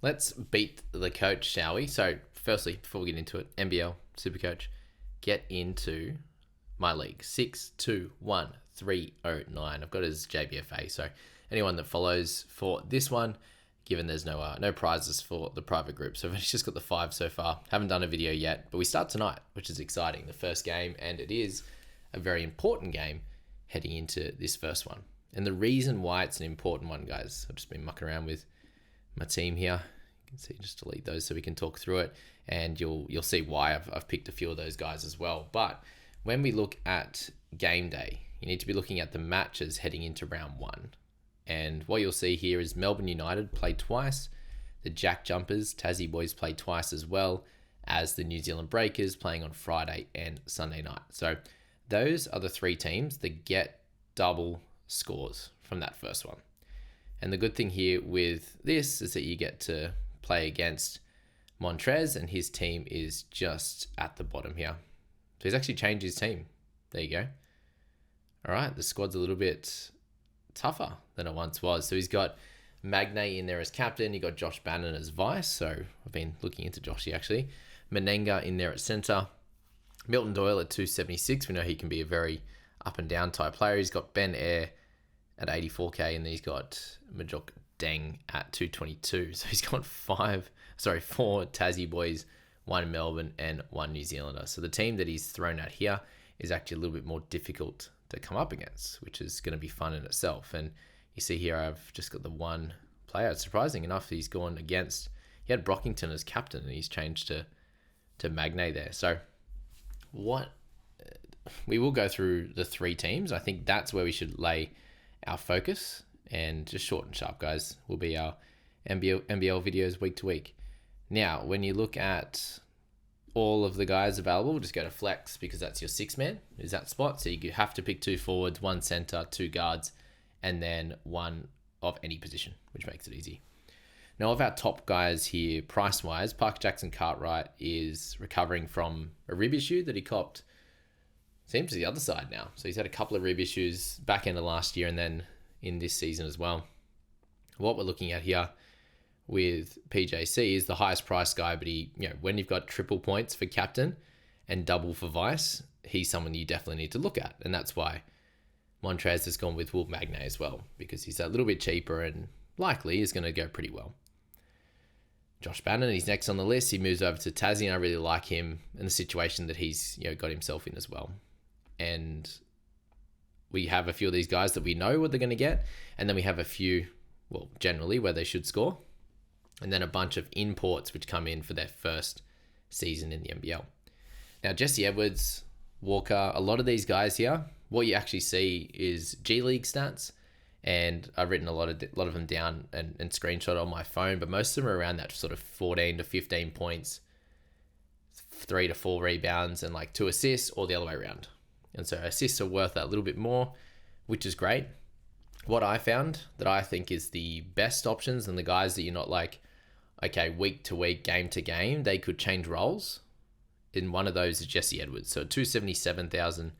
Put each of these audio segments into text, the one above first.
Let's beat the coach, shall we? So, firstly, before we get into it, NBL, Supercoach, get into my league. 621309. I've got it as JBFA. So, anyone that follows for this one, given there's no prizes for the private group. So, I've just got the 5 so far. Haven't done a video yet, but we start tonight, which is exciting. The first game, and it is a very important game heading into this first one. And the reason why it's an important one, guys, I've just been mucking around with my team here. You can see, just delete those so we can talk through it, and you'll see why I've picked a few of those guys as well. But when we look at game day, you need to be looking at the matches heading into round 1. And what you'll see here is Melbourne United played twice, the Jack Jumpers, Tassie Boys played twice, as well as the New Zealand Breakers playing on Friday and Sunday night. So those are the 3 teams that get double scores from that first one. And the good thing here with this is that you get to play against Montrez, and his team is just at the bottom here. So he's actually changed his team. There you go. All right, the squad's a little bit tougher than it once was. So he's got Magnay in there as captain. You got Josh Bannon as vice. So I've been looking into Joshy actually. Menenga in there at center. Milton Doyle at 276. We know he can be a very up and down type player. He's got Ben Air at 84k, and then he's got Majok Deng at 222. So he's got 4 Tassie boys, 1 Melbourne, and 1 New Zealander. So the team that he's thrown at here is actually a little bit more difficult to come up against, which is going to be fun in itself. And you see here, I've just got the 1 player. It's surprising enough, he's gone against, he had Brockington as captain, and he's changed to Magnay there. So we will go through the 3 teams. I think that's where we should lay our focus, and just short and sharp, guys, will be our NBL videos week to week. Now, when you look at all of the guys available, just go to flex, because that's your 6-man, is that spot. So you have to pick 2 forwards, 1 center, 2 guards, and then 1 of any position, which makes it easy. Now, of our top guys here, price-wise, Parker Jackson Cartwright is recovering from a rib issue that he copped, seems to the other side now. So he's had a couple of rib issues back end of last year and then in this season as well. What we're looking at here with PJC is the highest price guy, but he, when you've got triple points for captain and double for vice, he's someone you definitely need to look at. And that's why Montrez has gone with Will Magnay as well, because he's a little bit cheaper and likely is going to go pretty well. Josh Bannon, he's next on the list. He moves over to Tassie, and I really like him in the situation that he's got himself in as well. And we have a few of these guys that we know what they're going to get, and then we have a few, well, generally where they should score, and then a bunch of imports which come in for their first season in the NBL. Now, Jesse Edwards, Walker, a lot of these guys here, what you actually see is G League stats, and I've written a lot of them down and screenshot on my phone, but most of them are around that sort of 14 to 15 points, 3 to 4 rebounds, and like 2 assists, or the other way around. And so assists are worth that little bit more, which is great. What I found that I think is the best options, and the guys that you're not like, okay, week to week, game to game, they could change roles. In one of those is Jesse Edwards. So 277,000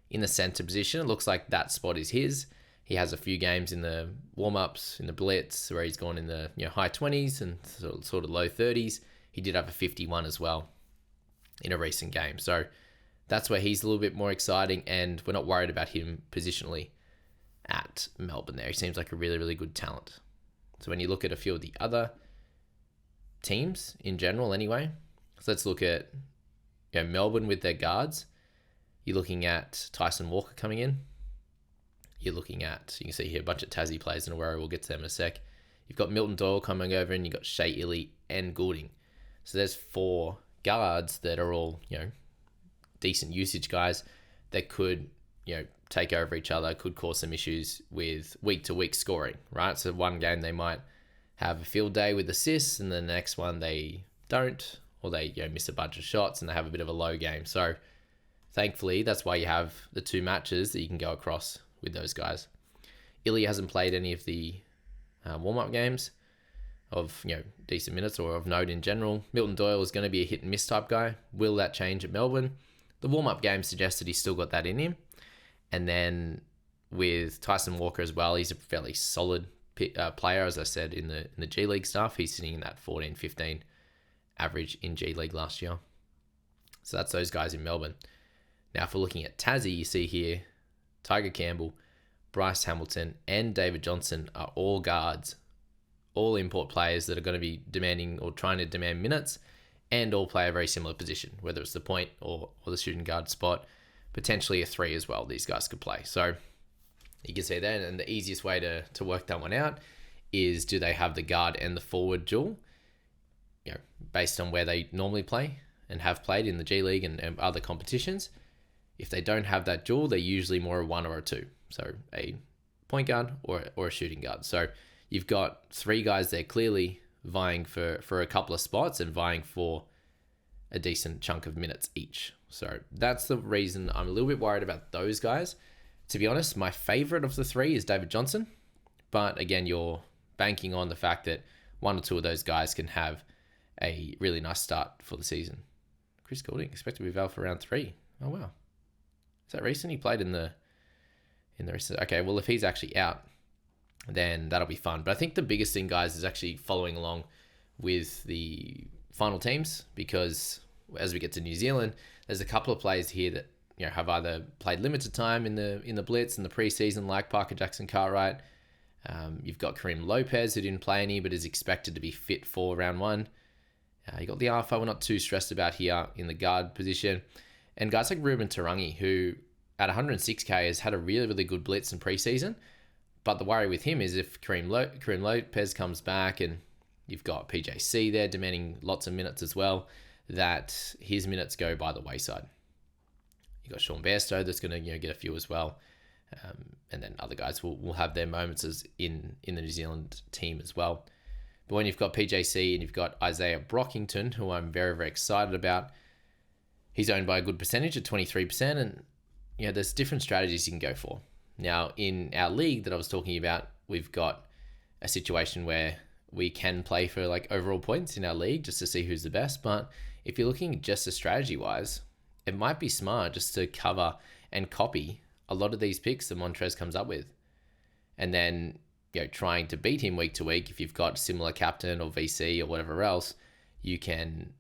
in the center position. It looks like that spot is his. He has a few games in the warm-ups, in the blitz, where he's gone in the high 20s and sort of low 30s. He did have a 51 as well in a recent game. So that's where he's a little bit more exciting, and we're not worried about him positionally at Melbourne there. He seems like a really, really good talent. So when you look at a few of the other teams in general anyway, so let's look at Melbourne with their guards. You're looking at Tyson Walker coming in. You're looking at, you can see here, a bunch of Tassie players in a row. We'll get to them in a sec. You've got Milton Doyle coming over, and you've got Shea Illy and Goulding. So there's 4 guards that are all, decent usage guys that could, take over each other, could cause some issues with week-to-week scoring, right? So one game they might have a field day with assists, and the next one they don't, or they miss a bunch of shots and they have a bit of a low game. So thankfully, that's why you have the 2 matches that you can go across with those guys. Illy hasn't played any of the warm-up games of decent minutes or of note in general. Milton Doyle is going to be a hit and miss type guy. Will that change at Melbourne? The warm-up game suggests that he's still got that in him. And then with Tyson Walker as well, he's a fairly solid player, as I said, in the G League stuff. He's sitting in that 14-15 average in G League last year. So that's those guys in Melbourne. Now, if we're looking at Tassie, you see here Tiger Campbell, Bryce Hamilton, and David Johnson are all guards, all import players that are going to be demanding or trying to demand minutes, and all play a very similar position, whether it's the point or the shooting guard spot, potentially a 3 as well. These guys could play. So you can see that, and the easiest way to work that one out is, do they have the guard and the forward dual, based on where they normally play and have played in the G League and other competitions. If they don't have that dual, they're usually more a 1 or a 2. So a point guard or a shooting guard. So you've got 3 guys there clearly vying for a couple of spots and vying for a decent chunk of minutes each. So that's the reason I'm a little bit worried about those guys. To be honest, my favorite of the 3 is David Johnson. But again, you're banking on the fact that 1 or 2 of those guys can have a really nice start for the season. Chris Goulding expected to be available for round 3. Oh, wow. Is that recent? He played in the recent... Okay, well, if he's actually out, then that'll be fun. But I think the biggest thing, guys, is actually following along with the final teams, because as we get to New Zealand, there's a couple of players here that have either played limited time in the Blitz in the preseason, like Parker Jackson Cartwright. You've got Kareem Lopez, who didn't play any but is expected to be fit for round 1. You got the alpha we're not too stressed about here in the guard position. And guys like Ruben Tarangi, who at 106k has had a really, really good Blitz in preseason. But the worry with him is if Kareem Lopez comes back and you've got PJC there demanding lots of minutes as well, that his minutes go by the wayside. You've got Sean Bairstow that's going to get a few as well. And then other guys will have their moments as in the New Zealand team as well. But when you've got PJC and you've got Isaiah Brockington, who I'm very, very excited about, he's owned by a good percentage at 23%. And there's different strategies you can go for. Now, in our league that I was talking about, we've got a situation where we can play for like overall points in our league just to see who's the best. But if you're looking just a strategy-wise, it might be smart just to cover and copy a lot of these picks that Montrez comes up with. And then, trying to beat him week to week, if you've got similar captain or VC or whatever else, you can,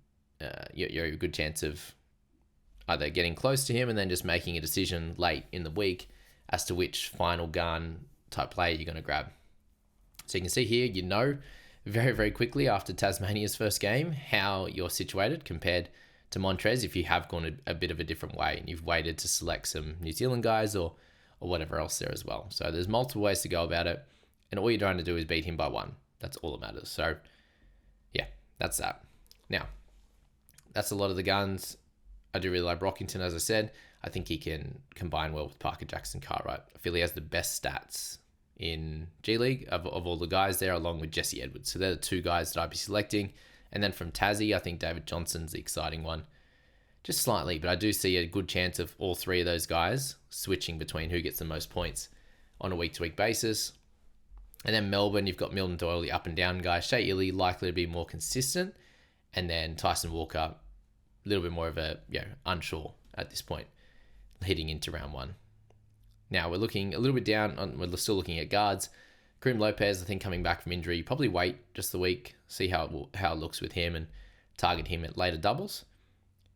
you're a good chance of either getting close to him and then just making a decision late in the week as to which final gun type player you're going to grab. So you can see here, very, very quickly after Tasmania's first game, how you're situated compared to Montrez if you have gone a bit of a different way and you've waited to select some New Zealand guys or whatever else there as well. So there's multiple ways to go about it. And all you're trying to do is beat him by 1. That's all that matters. So yeah, that's that. Now, that's a lot of the guns. I do really like Brockington, as I said. I think he can combine well with Parker Jackson Cartwright. I feel he has the best stats in G League of all the guys there, along with Jesse Edwards. So they're the 2 guys that I'd be selecting. And then from Tassie, I think David Johnson's the exciting one. Just slightly, but I do see a good chance of all 3 of those guys switching between who gets the most points on a week-to-week basis. And then Melbourne, you've got Milton Doyle, the up and down guy. Shea Ili likely to be more consistent. And then Tyson Walker, a little bit more of a unsure at this point, heading into round 1. Now we're looking a little bit down, we're still looking at guards. Kareem Lopez, I think coming back from injury, probably wait just the week, see how it looks with him and target him at later doubles.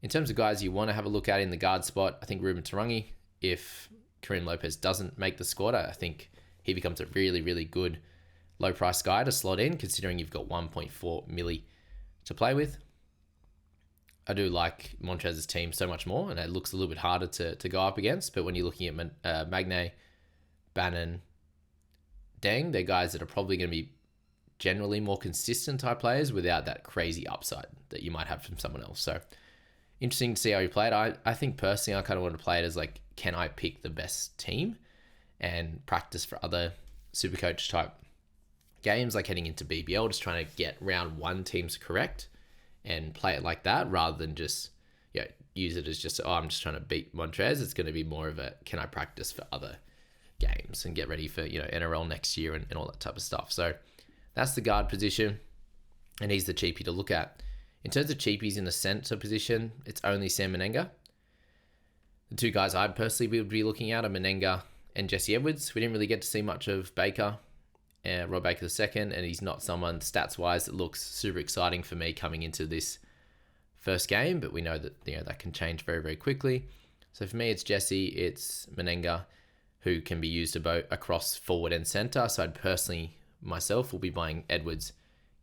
In terms of guys you want to have a look at in the guard spot, I think Ruben Tarangi, if Kareem Lopez doesn't make the squad, I think he becomes a really, really good low price guy to slot in, considering you've got 1.4 milli to play with. I do like Montrez's team so much more, and it looks a little bit harder to go up against. But when you're looking at Magne, Bannon, Deng, they're guys that are probably going to be generally more consistent type players without that crazy upside that you might have from someone else. So interesting to see how he played. I think personally, I kind of want to play it as like, can I pick the best team and practice for other Supercoach type games, like heading into BBL, just trying to get round 1 teams correct and play it like that rather than just use it as just, I'm just trying to beat Montrez. It's going to be more of a, can I practice for other games and get ready for NRL next year and all that type of stuff. So that's the guard position, and he's the cheapie to look at. In terms of cheapies in the center position, it's only Sam Menenga. The 2 guys I personally would be looking at are Menenga and Jesse Edwards. We didn't really get to see much of Baker Rob Baker II, and he's not someone stats-wise that looks super exciting for me coming into this first game, but we know that that can change very, very quickly. So for me, it's Jesse, it's Menenga, who can be used across forward and centre. So I'd personally, myself, will be buying Edwards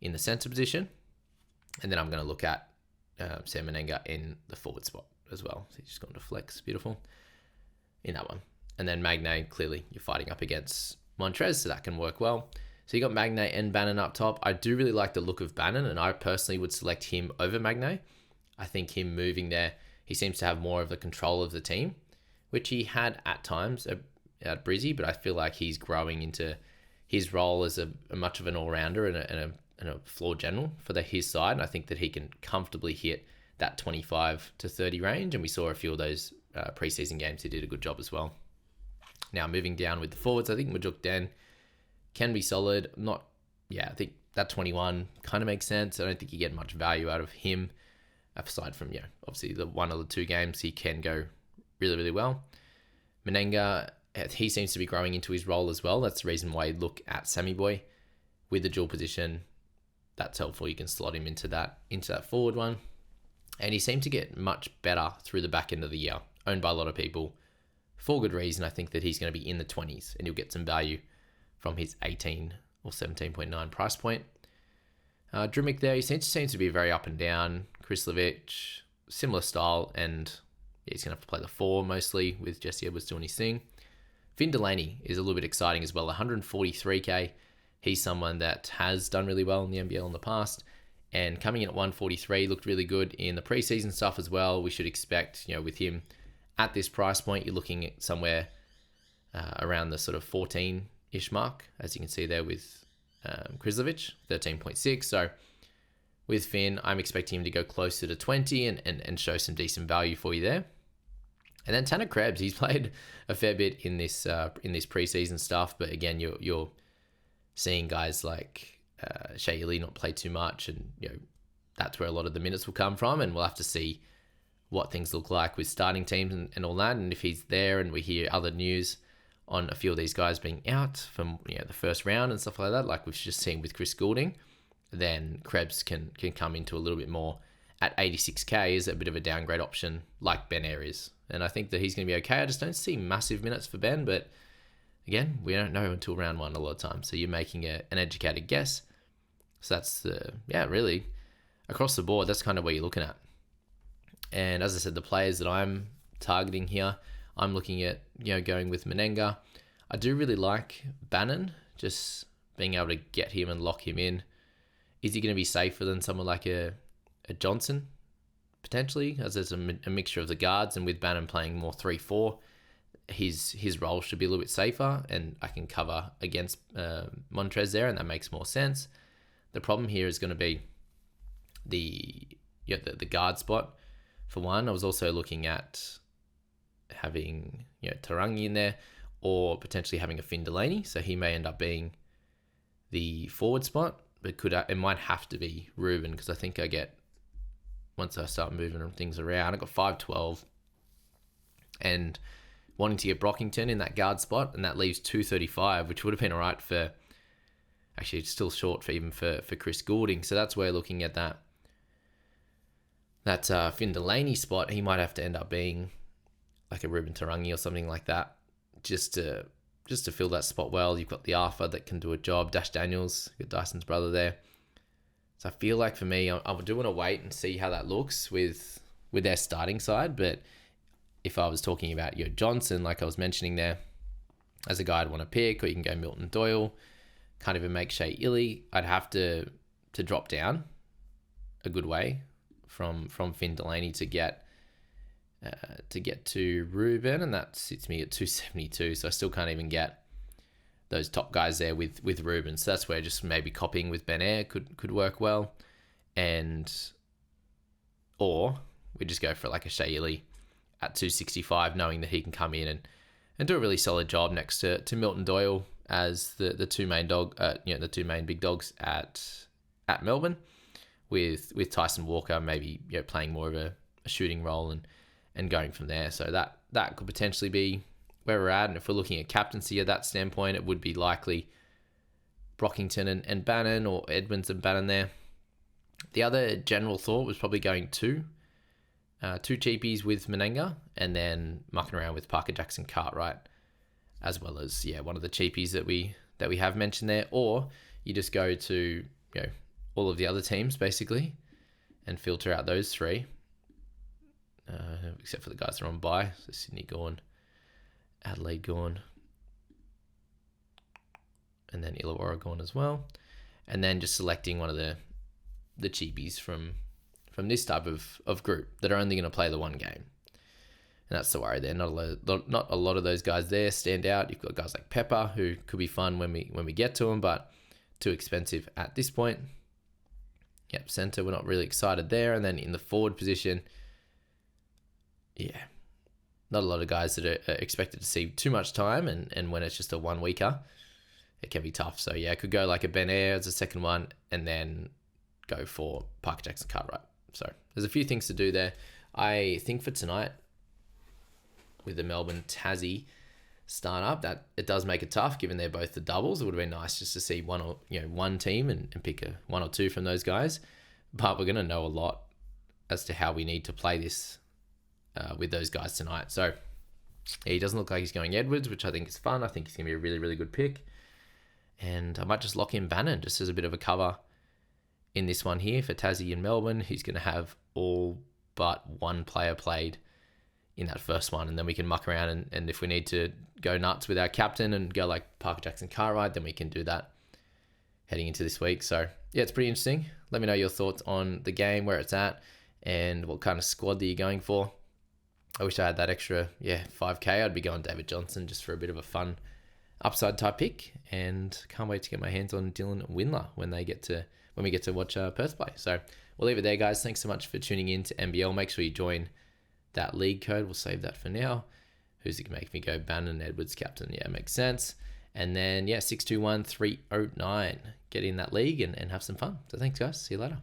in the centre position, and then I'm going to look at Sam Menenga in the forward spot as well. So he's just gone to flex, beautiful, in that one. And then Magne, clearly you're fighting up against Montrez, so that can work well. So you got Magne and Bannon up top. I do really like the look of Bannon, and I personally would select him over Magne. I think him moving there, he seems to have more of the control of the team, which he had at times at Brizzy, but I feel like he's growing into his role as a much of an all-rounder and a floor general for his side. And I think that he can comfortably hit that 25 to 30 range, and we saw a few of those preseason games. He did a good job as well. Now, moving down with the forwards, I think Majuk Den can be solid. I think that 21 kind of makes sense. I don't think you get much value out of him, aside from, obviously the one or the two games he can go really, really well. Menenga, he seems to be growing into his role as well. That's the reason why you look at Sammy Boy with the dual position. That's helpful. You can slot him into that forward one. And he seemed to get much better through the back end of the year, owned by a lot of people. For good reason, I think that he's going to be in the 20s, and you'll get some value from his 18 or 17.9 price point. Drumic there, he seems to be very up and down. Krislovic, similar style, and he's going to have to play the 4 mostly with Jesse Edwards doing his thing. Finn Delaney is a little bit exciting as well, 143k. He's someone that has done really well in the NBL in the past, and coming in at 143 looked really good in the preseason stuff as well. We should expect, with him at this price point, you're looking at somewhere around the sort of 14-ish mark, as you can see there with Krislovic, 13.6. So with Finn, I'm expecting him to go closer to 20 and show some decent value for you there. And then Tanner Krebs, he's played a fair bit in this preseason stuff, but again, you're seeing guys like Shea Ely not play too much, and that's where a lot of the minutes will come from, and we'll have to see what things look like with starting teams and all that. And if he's there, and we hear other news on a few of these guys being out from the first round and stuff like that, like we've just seen with Chris Goulding, then Krebs can come into a little bit more at 86k is a bit of a downgrade option like Ben Air is. And I think that he's going to be okay. I just don't see massive minutes for Ben, but again, we don't know until round 1 a lot of times. So you're making an educated guess. So that's, really across the board, that's kind of where you're looking at. And as I said, the players that I'm targeting here, I'm looking at, going with Menenga. I do really like Bannon, just being able to get him and lock him in. Is he going to be safer than someone like a Johnson, potentially, as there's a mixture of the guards, and with Bannon playing more 3-4, his role should be a little bit safer, and I can cover against Montrez there, and that makes more sense. The problem here is going to be the guard spot. For one, I was also looking at having Tarangi in there, or potentially having a Finn Delaney, so he may end up being the forward spot, but it might have to be Ruben, because I think once I start moving things around, I got 512, and wanting to get Brockington in that guard spot, and that leaves 235, which would have been all right for, actually it's still short for Chris Goulding, so that's where looking at that Finn Delaney spot, he might have to end up being like a Ruben Tarangi or something like that, just to fill that spot well. You've got the Alpha that can do a job, Dash Daniels, got Dyson's brother there. So I feel like for me, I do want to wait and see how that looks with their starting side. But if I was talking about Johnson, like I was mentioning there, as a guy I'd want to pick, or you can go Milton Doyle, can't even make Shea Ely, I'd have to drop down a good way from Finn Delaney to get to Ruben, and that sits me at 272. So I still can't even get those top guys there with Ruben. So that's where just maybe copying with Ben Air could work well, or we just go for like a Shea Ely at 265, knowing that he can come in and do a really solid job next to Milton Doyle as the two main the two main big dogs at Melbourne, with Tyson Walker maybe playing more of a shooting role and going from there. So that could potentially be where we're at. And if we're looking at captaincy at that standpoint, it would be likely Brockington and Bannon, or Edmonds and Bannon there. The other general thought was probably going two cheapies with Menenga, and then mucking around with Parker Jackson Cartwright, as well as one of the cheapies that we have mentioned there. Or you just go to all of the other teams basically and filter out those three, except for the guys that are on bye. So Sydney gone, Adelaide gone, and then Illawarra gone as well. And then just selecting one of the cheapies from this type of group that are only going to play the one game. And that's the worry there. Not a lot of those guys there stand out. You've got guys like Pepper, who could be fun when we get to them, but too expensive at this point. Yep, centre, we're not really excited there. And then in the forward position, not a lot of guys that are expected to see too much time, and when it's just a 1 weeker, it can be tough. So I could go like a Ben Ayre as a second one, and then go for Parker Jackson Cartwright. So there's a few things to do there. I think for tonight, with the Melbourne Tassie startup, that it does make it tough, given they're both the doubles. It would have been nice just to see one team and pick one or two from those guys. But we're going to know a lot as to how we need to play this with those guys tonight. So he doesn't look like he's going Edwards, which I think is fun. I think he's going to be a really, really good pick. And I might just lock in Bannon just as a bit of a cover in this one here for Tassie and Melbourne. He's going to have all but one player played in that first one, and then we can muck around, and if we need to go nuts with our captain and go like Parker Jackson Cartwright, then we can do that heading into this week. So it's pretty interesting. Let me know your thoughts on the game, where it's at, and what kind of squad that you're going for. I wish I had that extra 5k. I'd be going David Johnson just for a bit of a fun upside type pick, and can't wait to get my hands on Dylan Windler when we get to watch Perth play. So we'll leave it there, guys. Thanks so much for tuning in to NBL. Make sure you join that league code. We'll save that for now. Who's it going to make me go? Bannon Edwards captain. Yeah, makes sense. And then 621309. Get in that league and have some fun. So thanks, guys. See you later.